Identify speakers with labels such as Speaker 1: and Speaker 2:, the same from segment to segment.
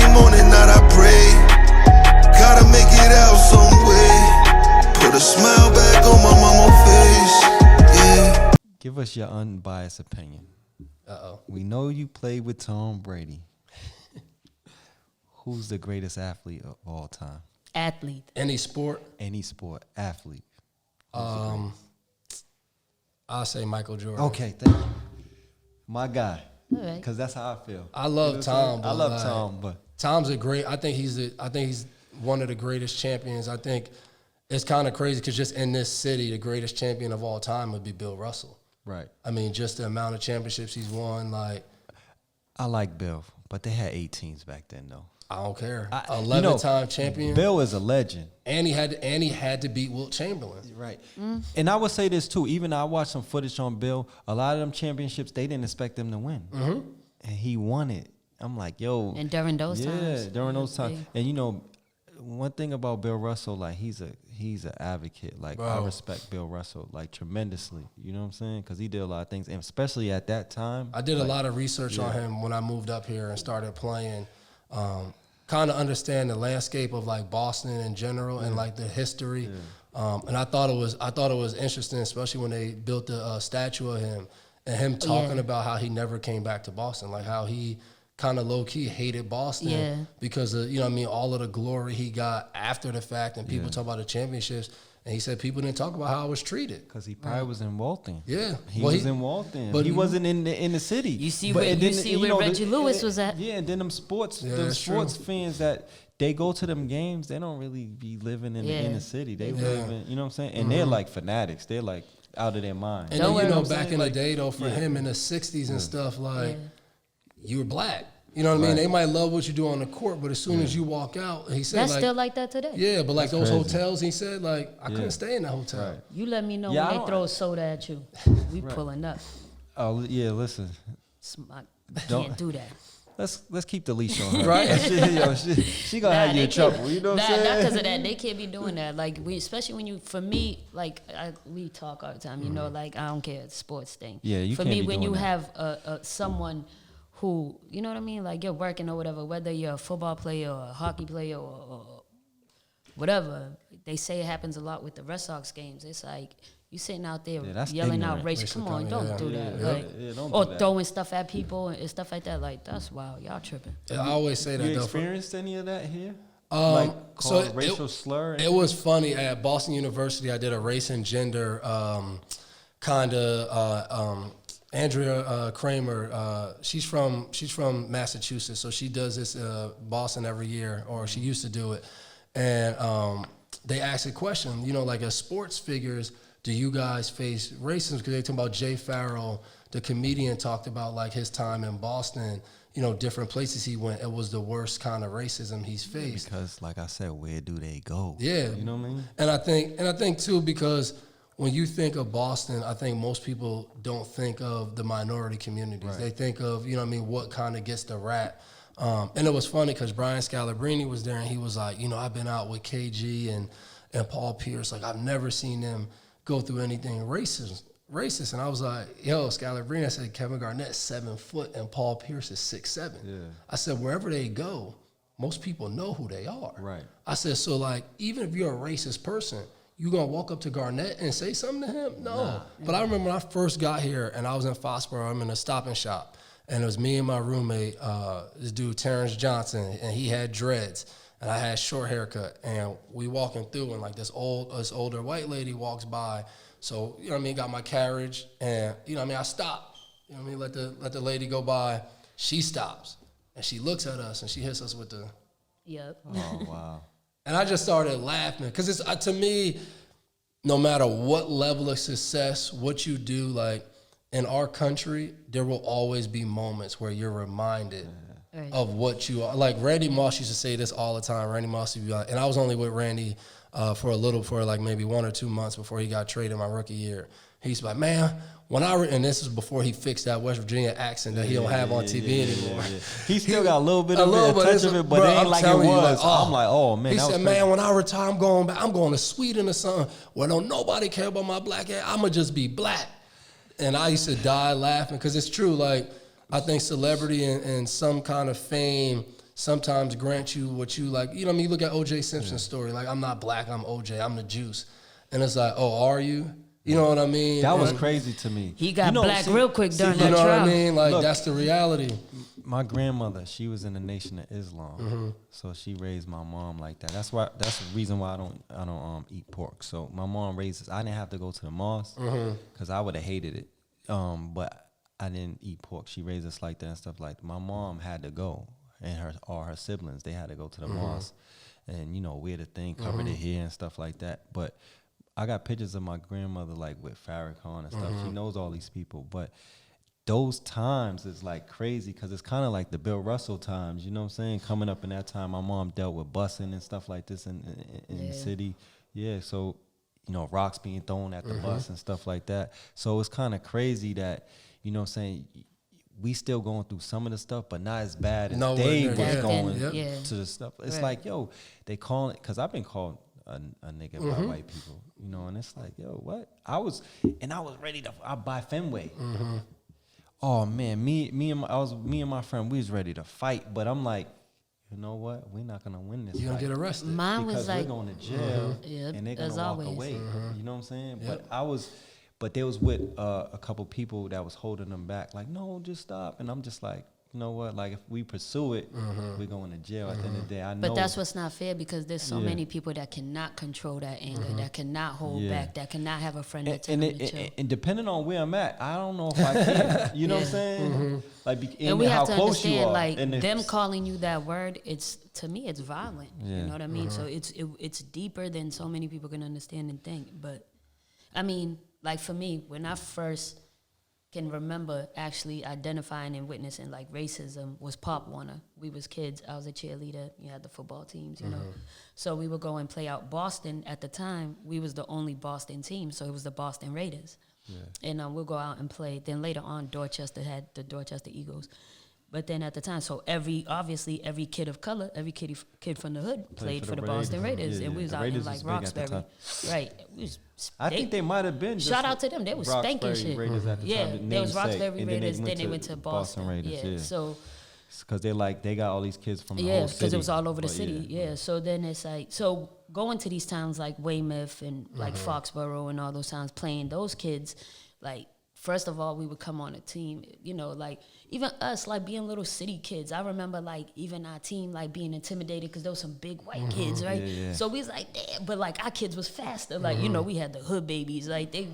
Speaker 1: Every morning night I pray, gotta make it out some way. Put a smile back on my mama's face, yeah.
Speaker 2: Give us your unbiased opinion.
Speaker 3: Uh-oh.
Speaker 2: We know you played with Tom Brady. Who's the greatest athlete of all time?
Speaker 4: Athlete.
Speaker 3: Any sport?
Speaker 2: Any sport, athlete.
Speaker 3: I'll say Michael Jordan.
Speaker 2: Okay, thank you. My guy.
Speaker 4: All right.
Speaker 2: Because that's how I feel.
Speaker 3: I love Tom.
Speaker 2: I love Tom, but
Speaker 3: Tom's a great. I think he's one of the greatest champions. I think it's kind of crazy because just in this city, the greatest champion of all time would be Bill Russell.
Speaker 2: right.
Speaker 3: I mean, just the amount of championships he's won. Like,
Speaker 2: I like Bill, but they had 8 teams back then, though.
Speaker 3: I don't care.
Speaker 2: You
Speaker 3: 11-time champion.
Speaker 2: Bill is a legend.
Speaker 3: And he had to beat Wilt Chamberlain.
Speaker 2: Right. And I would say this too. Even I watched some footage on Bill. A lot of them championships, they didn't expect them to win. Mm-hmm. And he won it. I'm like, yo.
Speaker 4: And during those times.
Speaker 2: Yeah, during those times. And you know, one thing about Bill Russell, like he's an advocate. Like, I respect Bill Russell like tremendously. You know what I'm saying? Because he did a lot of things, and especially at that time.
Speaker 3: I did a lot of research on him when I moved up here and started playing. Kind of understand the landscape of like Boston in general and like the history. And I thought it was interesting, especially when they built the statue of him and him talking about how he never came back to Boston, like how he kind of low key hated Boston because of, all of the glory he got after the fact, and people talk about the championships. And he said people didn't talk about how I was treated.
Speaker 2: Because he probably was in Walton.
Speaker 3: Yeah.
Speaker 2: He was in Walton. But he wasn't in the city.
Speaker 4: You see where Reggie Lewis was at?
Speaker 2: Yeah, and then them sports fans that they go to them games, they don't really be living in the inner city. They live in, you know what I'm saying? And they're like fanatics. They're like out of their mind.
Speaker 3: And then, back in the day, though, for him in the 60s and stuff, like, you were black. You know what I mean? They might love what you do on the court, but as soon as you walk out, he said,
Speaker 4: that's still like that today.
Speaker 3: Yeah, but like
Speaker 2: that's
Speaker 3: those
Speaker 2: crazy.
Speaker 3: Hotels, he said, like, I couldn't stay in that hotel.
Speaker 2: Right.
Speaker 4: You let me know when they throw soda at you. We pulling up.
Speaker 2: Oh, yeah, listen.
Speaker 4: I can't do that.
Speaker 2: Let's keep the leash on her.
Speaker 3: Right?
Speaker 2: She gonna have you in trouble. You know what I'm saying?
Speaker 4: Not because of that. They can't be doing that. Like, especially when you, for me, like, we talk all the time, you know, like, I don't care, it's a sports thing.
Speaker 2: Yeah, you
Speaker 4: for
Speaker 2: can't
Speaker 4: me,
Speaker 2: be
Speaker 4: when
Speaker 2: doing
Speaker 4: you
Speaker 2: that.
Speaker 4: have someone who, you know what I mean? Like, you're working or whatever, whether you're a football player or a hockey player or whatever. They say it happens a lot with the Red Sox games. It's like, you sitting out there yelling out racial. Come on, don't do that.
Speaker 2: Don't
Speaker 4: or
Speaker 2: do that.
Speaker 4: throwing stuff at people and stuff like that. Like, that's wild. Y'all tripping.
Speaker 3: I always say that.
Speaker 2: You experienced any of that here?
Speaker 3: So
Speaker 2: racial slur?
Speaker 3: It was funny. At Boston University, I did a race and gender Andrea Kramer, she's from Massachusetts, so she does this Boston every year, or she used to do it. And they asked a question, like as sports figures, do you guys face racism? Because they talking about Jay Farrell, the comedian, talked about like his time in Boston, different places he went. It was the worst kind of racism he's faced.
Speaker 2: Because, like I said, where do they go?
Speaker 3: Yeah,
Speaker 2: you know what I mean.
Speaker 3: And I think too, because when you think of Boston, I think most people don't think of the minority communities. Right. They think of, what kind of gets the rap. And it was funny because Brian Scalabrine was there, and he was like, I've been out with KG and Paul Pierce. Like, I've never seen them go through anything racist. And I was like, yo, Scalabrine, I said, Kevin Garnett's 7 foot and Paul Pierce is 6'7". Yeah. I said, wherever they go, most people know who they are. Right. I said, so like, even if you're a racist person, you gonna walk up to Garnett and say something to him? No. Nah. But I remember when I first got here and I was in Foxborough, I'm in a Stop and Shop, and it was me and my roommate, this dude Terrence Johnson, and he had dreads, and I had short haircut, and we walking through, and like this older white lady walks by. So, got my carriage, and I stop. Let the lady go by. She stops, and she looks at us, and she hits us with the.
Speaker 4: Yep.
Speaker 2: Oh wow.
Speaker 3: And I just started laughing because it's to me, no matter what level of success, what you do, like in our country, there will always be moments where you're reminded of what you are. Like Randy Moss used to say this all the time. Randy Moss would be like, and I was only with Randy for like maybe 1 or 2 months before he got traded my rookie year. He used to be like, man, and this is before he fixed that West Virginia accent that he don't have on TV anymore.
Speaker 2: Yeah. He still got a little bit of a touch of it, but it ain't like it was. I'm like, oh, man.
Speaker 3: He said, man, when I retire, I'm going back. I'm going to Sweden or something where don't nobody care about my black hair. I'm going to just be black. And I used to die laughing because it's true. Like, I think celebrity and some kind of fame sometimes grant you what you like. You know what I mean? You look at O.J. Simpson's story. Like, I'm not black, I'm O.J., I'm the juice. And it's like, oh, are you? You know what I mean?
Speaker 2: That was crazy to me.
Speaker 4: He got black real quick during that
Speaker 3: You know
Speaker 4: trial.
Speaker 3: what I mean? Like,
Speaker 2: Look,
Speaker 3: that's the reality.
Speaker 2: My grandmother, she was in the Nation of Islam, so she raised my mom like that. That's the reason why I don't eat pork. So my mom raised us. I didn't have to go to the mosque because I would have hated it. But I didn't eat pork. She raised us like that and stuff like that. My mom had to go, and all her siblings, they had to go to the mosque, and wear the thing, cover their hair and stuff like that. But I got pictures of my grandmother like with Farrakhan and stuff. She knows all these people, but those times is like crazy because it's kind of like the Bill Russell times, you know what I'm saying? Coming up in that time, my mom dealt with busing and stuff like this in the city. Yeah, so, rocks being thrown at the bus and stuff like that. So it's kind of crazy that, you know what I'm saying, we still going through some of the stuff, but not as bad as they was going to the stuff. It's like, yo, they calling it, because I've been called a nigga by white people, and it's like, yo, what? I was ready to buy Fenway. Oh man, me and my friend, we was ready to fight, but I'm like, you know what? We're not gonna win this.
Speaker 3: You're gonna get arrested.
Speaker 4: Mine
Speaker 2: because
Speaker 4: was like,
Speaker 2: we're going to jail, and they're gonna walk away. You know what I'm saying? But they was with a couple people that was holding them back, like, no, just stop. And I'm just like, you know what? Like, if we pursue it, we're going to jail at the end of the day. I know.
Speaker 4: But that's what's not fair because there's so many people that cannot control that anger, that cannot hold back, that cannot have a friend that tell them to chill.
Speaker 2: And depending on where I'm at, I don't know if I can. You know what I'm saying? Like,
Speaker 4: and we
Speaker 2: how
Speaker 4: have to
Speaker 2: close you
Speaker 4: understand,
Speaker 2: are.
Speaker 4: like,
Speaker 2: And
Speaker 4: them calling you that word, to me, it's violent.
Speaker 2: Yeah.
Speaker 4: You know what I mean? So it's deeper than so many people can understand and think. But, I mean, like, for me, when I first can remember actually identifying and witnessing like racism was Pop Warner. We was kids. I was a cheerleader. You had the football teams, you know. So we would go and play out Boston. At the time, we was the only Boston team, so it was the Boston Raiders. Yeah. And we'll go out and play. Then later on, Dorchester had the Dorchester Eagles. But then at the time, so every kid of color, every kid from the hood played for the Boston Raiders. And we was out in like Roxbury. Right.
Speaker 2: I think they might have been.
Speaker 4: Shout out to them. They was spanking shit.
Speaker 2: Raiders at the time,
Speaker 4: there was Roxbury Raiders. Then they went to Boston Raiders. Yeah. So
Speaker 2: because they got all these kids from the whole city.
Speaker 4: because it was all over the city. Yeah. So then it's like, so going to these towns like Weymouth and like Foxborough and all those towns, playing those kids, like, first of all, we would come on a team, like, even us, like, being little city kids. I remember, like, even our team, like, being intimidated because there was some big white kids, right? Yeah. So we was like, damn, but, like, our kids was faster. Like, we had the hood babies. Like, they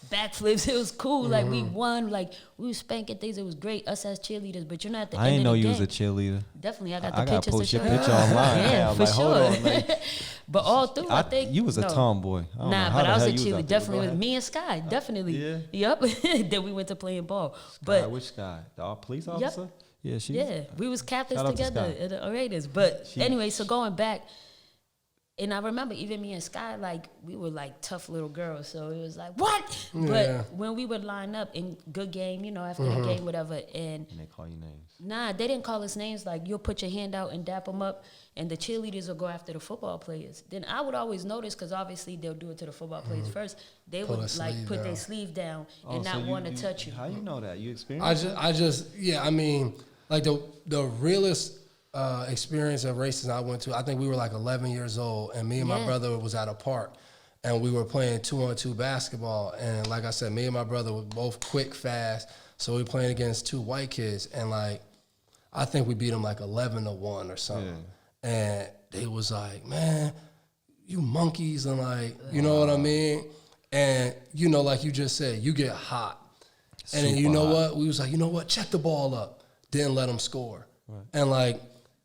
Speaker 4: backflips. It was cool. Like, we won. Like, we was spanking things. It was great, us as cheerleaders. But you're not at the end of the game.
Speaker 2: I didn't know you was a cheerleader.
Speaker 4: Definitely. I got the
Speaker 2: I got to
Speaker 4: pictures
Speaker 2: post
Speaker 4: to
Speaker 2: your
Speaker 4: show
Speaker 2: picture online.
Speaker 4: Yeah, for
Speaker 2: like,
Speaker 4: sure.
Speaker 2: Hold on, like,
Speaker 4: but all through, I think.
Speaker 2: You was a tomboy.
Speaker 4: Nah, but I was a cheerleader. Definitely with me and Sky. Definitely.
Speaker 2: Yeah.
Speaker 4: Yep. Then we went to playing ball.
Speaker 2: Which Sky? The police officer?
Speaker 4: Yep.
Speaker 2: Yeah,
Speaker 4: we was captains together at the Raiders. But anyway, so going back, and I remember even me and Sky, like, we were like tough little girls. So it was like, what? Yeah. But when we would line up in good game, after the game, whatever, and
Speaker 2: they call you names.
Speaker 4: Nah, they didn't call us names. Like, you'll put your hand out and dap them up, and the cheerleaders will go after the football players. Then I would always notice, because obviously they'll do it to the football players first. They would like put their sleeve down and not want to touch you.
Speaker 2: How you know that? You experienced it?
Speaker 3: I mean, like the realest experience of racism I went to, I think we were like 11 years old, and me and my brother was at a park, and we were playing 2-on-2 basketball. And like I said, me and my brother were both quick, fast, so we were playing against two white kids, and like, I think we beat them like 11-1 or something. Yeah. And they was like, man, you monkeys, and like, you know what I mean? And like you just said, you get hot. And then you know what? We was like, you know what? Check the ball up. Didn't let them score. Right. And like,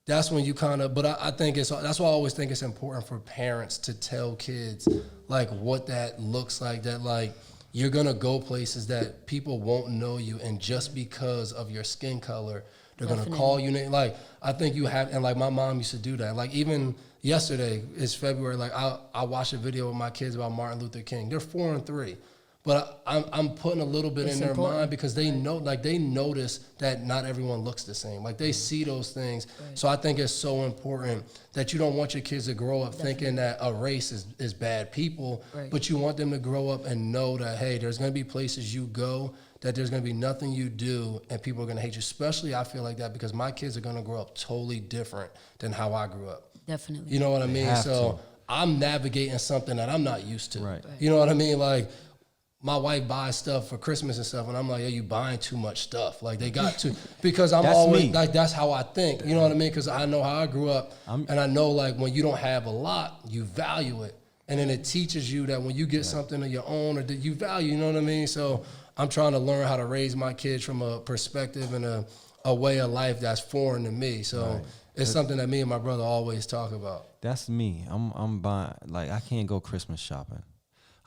Speaker 3: that's when you kind of, but I think that's why I always think it's important for parents to tell kids like what that looks like, that like, you're going to go places that people won't know you, and just because of your skin color, they're going to call you name. Like, I think you have, and like my mom used to do that. Like, even yesterday, it's February, like I watched a video with my kids about Martin Luther King. They're 4 and 3. But I'm putting a little bit in their mind, because they know, like, they notice that not everyone looks the same. Like, they see those things. Right. So I think it's so important that you don't want your kids to grow up thinking that a race is bad people, but you want them to grow up and know that, hey, there's going to be places you go that there's going to be nothing you do and people are going to hate you. Especially I feel like that because my kids are going to grow up totally different than how I grew up.
Speaker 4: Definitely.
Speaker 3: You know what I mean?
Speaker 2: have
Speaker 3: So
Speaker 2: to.
Speaker 3: I'm navigating something that I'm not used to.
Speaker 2: Right.
Speaker 3: You know what I mean? Like my wife buys stuff for Christmas and stuff, and I'm like, "Yo, you buying too much stuff? Like they got to," because I'm
Speaker 2: That's
Speaker 3: always
Speaker 2: me.
Speaker 3: like, that's how I think. You know what I mean? Because I know how I grew up, and I know like when you don't have a lot, you value it, and then it teaches you that when you get something of your own or that you value. You know what I mean? So I'm trying to learn how to raise my kids from a perspective and a way of life that's foreign to me. So it's something that me and my brother always talk about.
Speaker 2: That's me. I'm buying, like, I can't go Christmas shopping.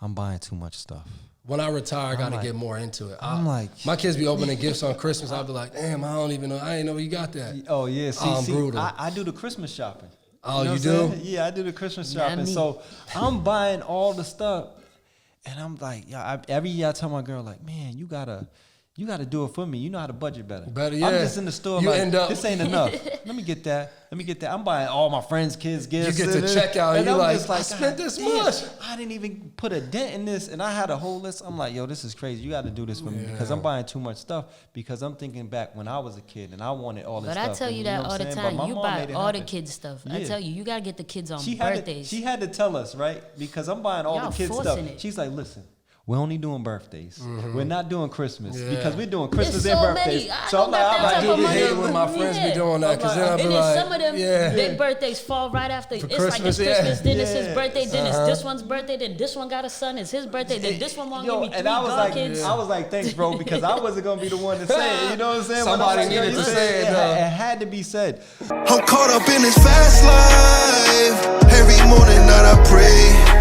Speaker 2: I'm buying too much stuff.
Speaker 3: When I retire, I got to
Speaker 2: like-
Speaker 3: get more into it.
Speaker 2: I'm like-
Speaker 3: my kids be opening gifts on Christmas. I'll be like, damn, I don't even know. I ain't know you got that.
Speaker 2: Oh yeah,
Speaker 3: I'm
Speaker 2: see,
Speaker 3: brutal.
Speaker 2: I do the Christmas shopping.
Speaker 3: Oh,
Speaker 2: know
Speaker 3: you
Speaker 2: what
Speaker 3: do?
Speaker 2: I'm saying? Yeah, I do the Christmas
Speaker 4: Not
Speaker 2: shopping.
Speaker 4: me.
Speaker 2: So I'm buying all the stuff, and I'm like, yeah. Every year I tell my girl, like, man, you gotta do it for me. You know how to budget better.
Speaker 3: Yeah.
Speaker 2: I'm just in the store,
Speaker 3: You
Speaker 2: like,
Speaker 3: end up-
Speaker 2: this ain't enough. Let me get that. I'm buying all my friends' kids' gifts.
Speaker 3: You get to checkout and you're
Speaker 2: I'm
Speaker 3: like,
Speaker 2: just
Speaker 3: I spent
Speaker 2: God
Speaker 3: this
Speaker 2: damn,
Speaker 3: much.
Speaker 2: I didn't even put a dent in this, and I had a whole list. I'm like, yo, this is crazy. You got to do this for me because I'm buying too much stuff. Because I'm thinking back when I was a kid and I wanted all this
Speaker 4: But
Speaker 2: stuff.
Speaker 4: I tell
Speaker 2: and
Speaker 4: you
Speaker 2: know
Speaker 4: that
Speaker 2: what
Speaker 4: all
Speaker 2: I'm
Speaker 4: the
Speaker 2: saying? But
Speaker 4: time.
Speaker 2: my
Speaker 4: You
Speaker 2: mom
Speaker 4: buy
Speaker 2: made it
Speaker 4: all the
Speaker 2: happen.
Speaker 4: kids' stuff. I
Speaker 2: Yeah.
Speaker 4: tell you, you gotta get the kids on
Speaker 2: She
Speaker 4: birthdays.
Speaker 2: had to tell us, right? Because I'm buying all
Speaker 4: Y'all
Speaker 2: the kids stuff.
Speaker 4: forcing it.
Speaker 2: She's like, listen, we're only doing birthdays. We're not doing Christmas
Speaker 3: Yeah.
Speaker 2: because we're doing Christmas
Speaker 4: There's
Speaker 2: and
Speaker 4: so
Speaker 2: birthdays.
Speaker 4: many. I
Speaker 2: So
Speaker 4: don't
Speaker 2: I'm like,
Speaker 4: got
Speaker 2: I'm
Speaker 4: that
Speaker 2: like,
Speaker 4: type
Speaker 3: I
Speaker 4: of
Speaker 3: get
Speaker 4: money.
Speaker 3: hate when my friends be doing that because then I'll
Speaker 4: And
Speaker 3: be
Speaker 4: then
Speaker 3: like,
Speaker 4: some of them,
Speaker 3: yeah.
Speaker 4: their birthdays fall right after. It's like
Speaker 3: Christmas,
Speaker 4: it's
Speaker 3: yeah.
Speaker 4: Christmas, then it's his
Speaker 2: Yeah.
Speaker 4: birthday, then it's this one's birthday, then this one got a son, it's his birthday, then this one won't give me 3
Speaker 2: and I was like,
Speaker 4: kids.
Speaker 2: I was like, thanks, bro, because I wasn't gonna be the one to say it. You know what I'm saying? But I'm
Speaker 3: Somebody
Speaker 2: like, yo,
Speaker 3: needed
Speaker 2: you
Speaker 3: to
Speaker 2: said
Speaker 3: say it, though.
Speaker 2: It had to be said.
Speaker 1: I'm caught up in this fast life. Every morning that I pray.